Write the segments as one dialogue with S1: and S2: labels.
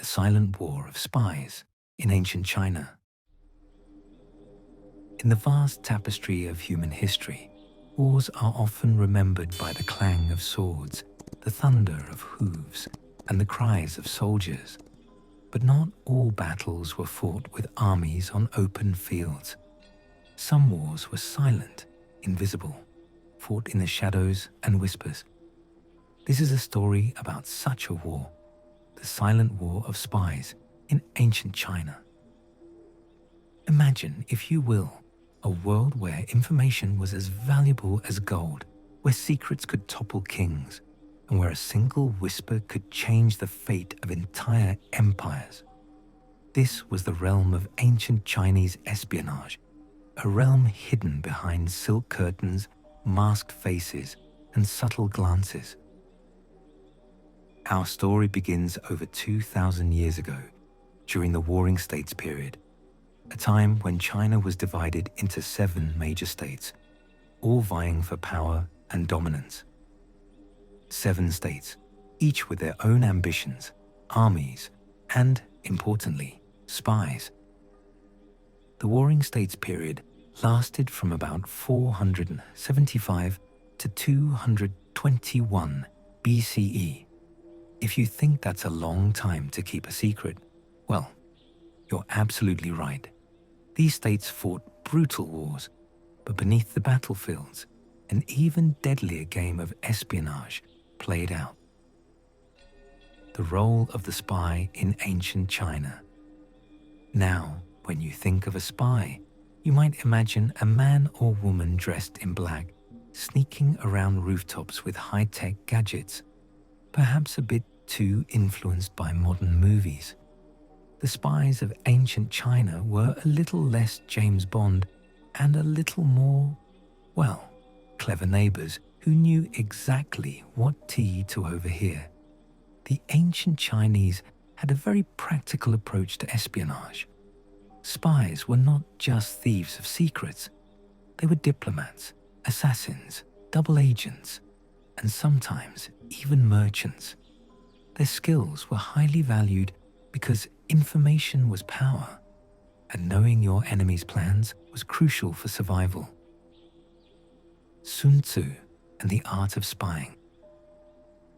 S1: the silent war of spies in ancient China. In the vast tapestry of human history, wars are often remembered by the clang of swords, the thunder of hooves, and the cries of soldiers. But not all battles were fought with armies on open fields. Some wars were silent, invisible, fought in the shadows and whispers. This is a story about such a war, the silent war of spies in ancient China. Imagine, if you will, a world where information was as valuable as gold, where secrets could topple kings, and where a single whisper could change the fate of entire empires. This was the realm of ancient Chinese espionage, a realm hidden behind silk curtains, masked faces, and subtle glances. Our story begins over 2,000 years ago, during the Warring States period, a time when China was divided into 7 major states, all vying for power and dominance. 7 states, each with their own ambitions, armies, and, importantly, spies. The Warring States period lasted from about 475 to 221 BCE. If you think that's a long time to keep a secret, well, you're absolutely right. These states fought brutal wars, but beneath the battlefields, an even deadlier game of espionage played out. The role of the spy in ancient China. Now, when you think of a spy, you might imagine a man or woman dressed in black, sneaking around rooftops with high-tech gadgets, perhaps a bit too influenced by modern movies. The spies of ancient China were a little less James Bond and a little more, well, clever neighbors who knew exactly what tea to overhear. The ancient Chinese had a very practical approach to espionage. Spies were not just thieves of secrets. They were diplomats, assassins, double agents, and sometimes even merchants. Their skills were highly valued because information was power, and knowing your enemy's plans was crucial for survival. Sun Tzu and the art of spying.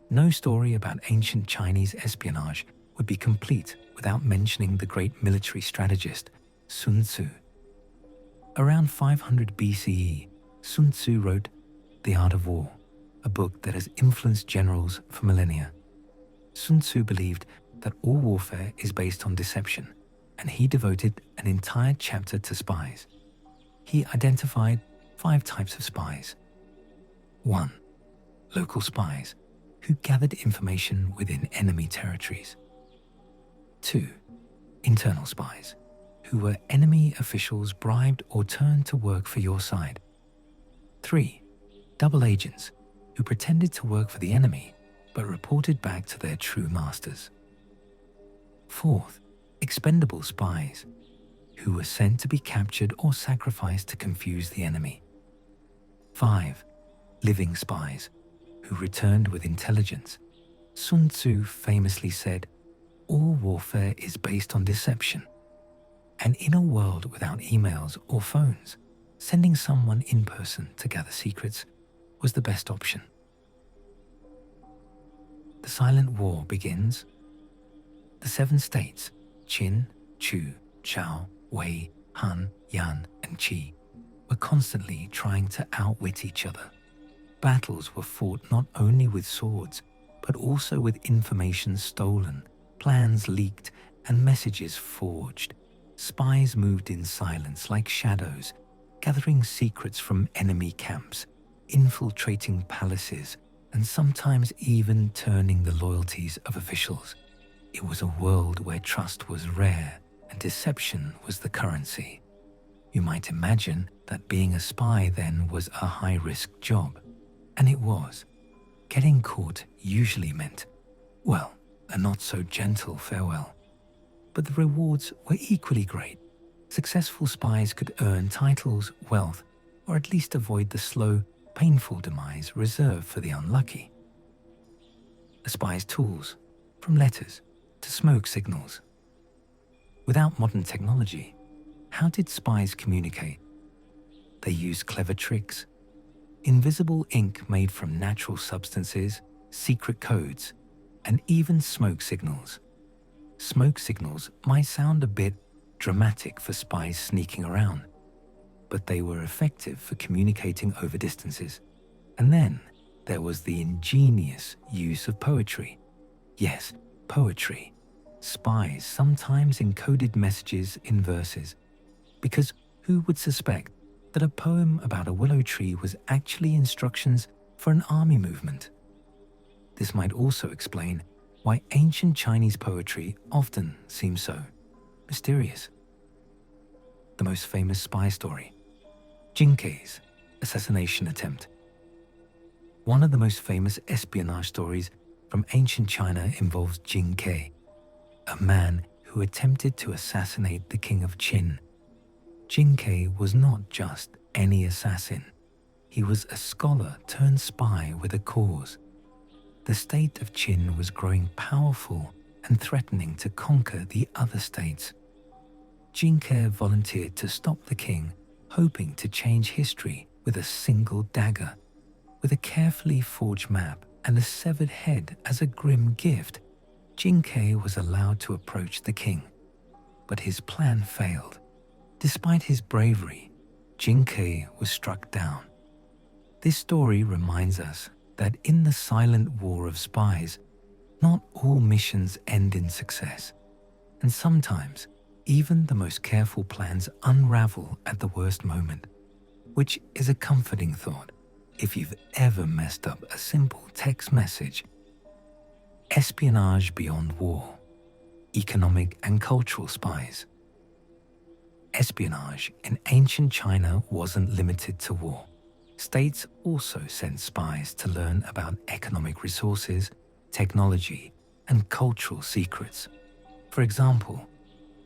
S1: No story about ancient Chinese espionage would be complete without mentioning the great military strategist Sun Tzu. Around 500 BCE, Sun Tzu wrote The Art of War, a book that has influenced generals for millennia. Sun Tzu believed that all warfare is based on deception, and he devoted an entire chapter to spies. He identified 5 types of spies. 1. Local spies, who gathered information within enemy territories. 2. Internal spies, who were enemy officials bribed or turned to work for your side. 3. Double agents, who pretended to work for the enemy but reported back to their true masters. 4th, expendable spies, who were sent to be captured or sacrificed to confuse the enemy. 5. Living spies, who returned with intelligence. Sun Tzu famously said, "All warfare is based on deception." And in a world without emails or phones, sending someone in person to gather secrets was the best option. The silent war begins. The 7 states, Qin, Chu, Chao, Wei, Han, Yan, and Qi, were constantly trying to outwit each other. Battles were fought not only with swords, but also with information stolen, plans leaked, and messages forged. Spies moved in silence like shadows, gathering secrets from enemy camps, infiltrating palaces, and sometimes even turning the loyalties of officials. It was a world where trust was rare and deception was the currency. You might imagine that being a spy then was a high-risk job. And it was. Getting caught usually meant, well, a not-so-gentle farewell. But the rewards were equally great. Successful spies could earn titles, wealth, or at least avoid the slow, painful demise reserved for the unlucky. A spy's tools, from letters to smoke signals. Without modern technology, how did spies communicate? They used clever tricks, invisible ink made from natural substances, secret codes, and even smoke signals. Smoke signals might sound a bit dramatic for spies sneaking around, but they were effective for communicating over distances. And then there was the ingenious use of poetry. Yes, poetry. Spies sometimes encoded messages in verses, because who would suspect that a poem about a willow tree was actually instructions for an army movement? This might also explain why ancient Chinese poetry often seems so mysterious. The most famous spy story, Jin Kei's assassination attempt. One of the most famous espionage stories from ancient China involves Jin Kei, a man who attempted to assassinate the king of Qin. Jin Kei was not just any assassin. He was a scholar turned spy with a cause. The state of Qin was growing powerful and threatening to conquer the other states. Jin Kei volunteered to stop the king, hoping to change history with a single dagger. With a carefully forged map and a severed head as a grim gift, Jin Kei was allowed to approach the king. But his plan failed. Despite his bravery, Jin Kei was struck down. This story reminds us that in the silent war of spies, not all missions end in success, and sometimes even the most careful plans unravel at the worst moment, which is a comforting thought if you've ever messed up a simple text message. Espionage beyond war, economic and cultural spies. Espionage in ancient China wasn't limited to war. States also sent spies to learn about economic resources, technology, and cultural secrets. For example,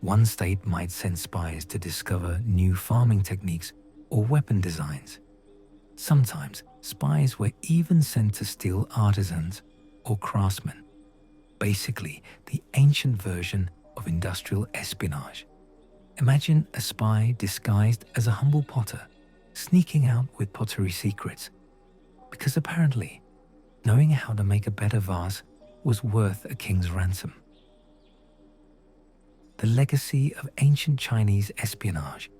S1: one state might send spies to discover new farming techniques or weapon designs. Sometimes, spies were even sent to steal artisans or craftsmen. Basically, the ancient version of industrial espionage. Imagine a spy disguised as a humble potter, sneaking out with pottery secrets, because apparently, knowing how to make a better vase was worth a king's ransom. The legacy of ancient Chinese espionage.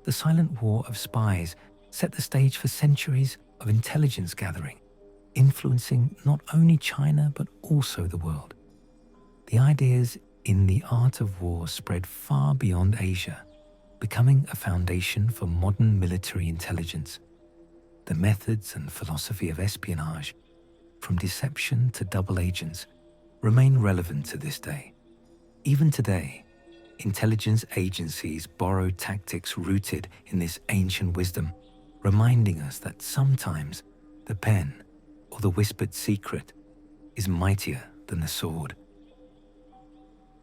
S1: The silent war of spies set the stage for centuries of intelligence gathering, influencing not only China but also the world. The ideas in the art of war spread far beyond Asia, becoming a foundation for modern military intelligence. The methods and philosophy of espionage, from deception to double agents, remain relevant to this day. Even today, intelligence agencies borrow tactics rooted in this ancient wisdom, reminding us that sometimes the pen or the whispered secret is mightier than the sword.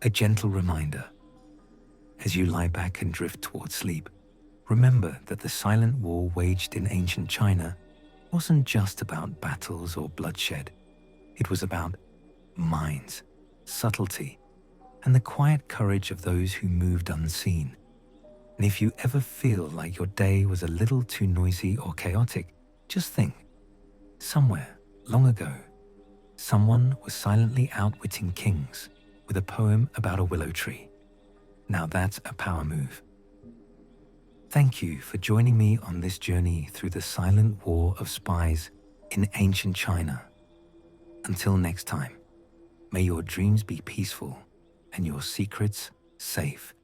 S1: A gentle reminder. As you lie back and drift towards sleep, remember that the silent war waged in ancient China wasn't just about battles or bloodshed. It was about minds, subtlety, and the quiet courage of those who moved unseen. And if you ever feel like your day was a little too noisy or chaotic, just think, somewhere, long ago, someone was silently outwitting kings with a poem about a willow tree. Now that's a power move. Thank you for joining me on this journey through the silent war of spies in ancient China. Until next time, may your dreams be peaceful and your secrets safe.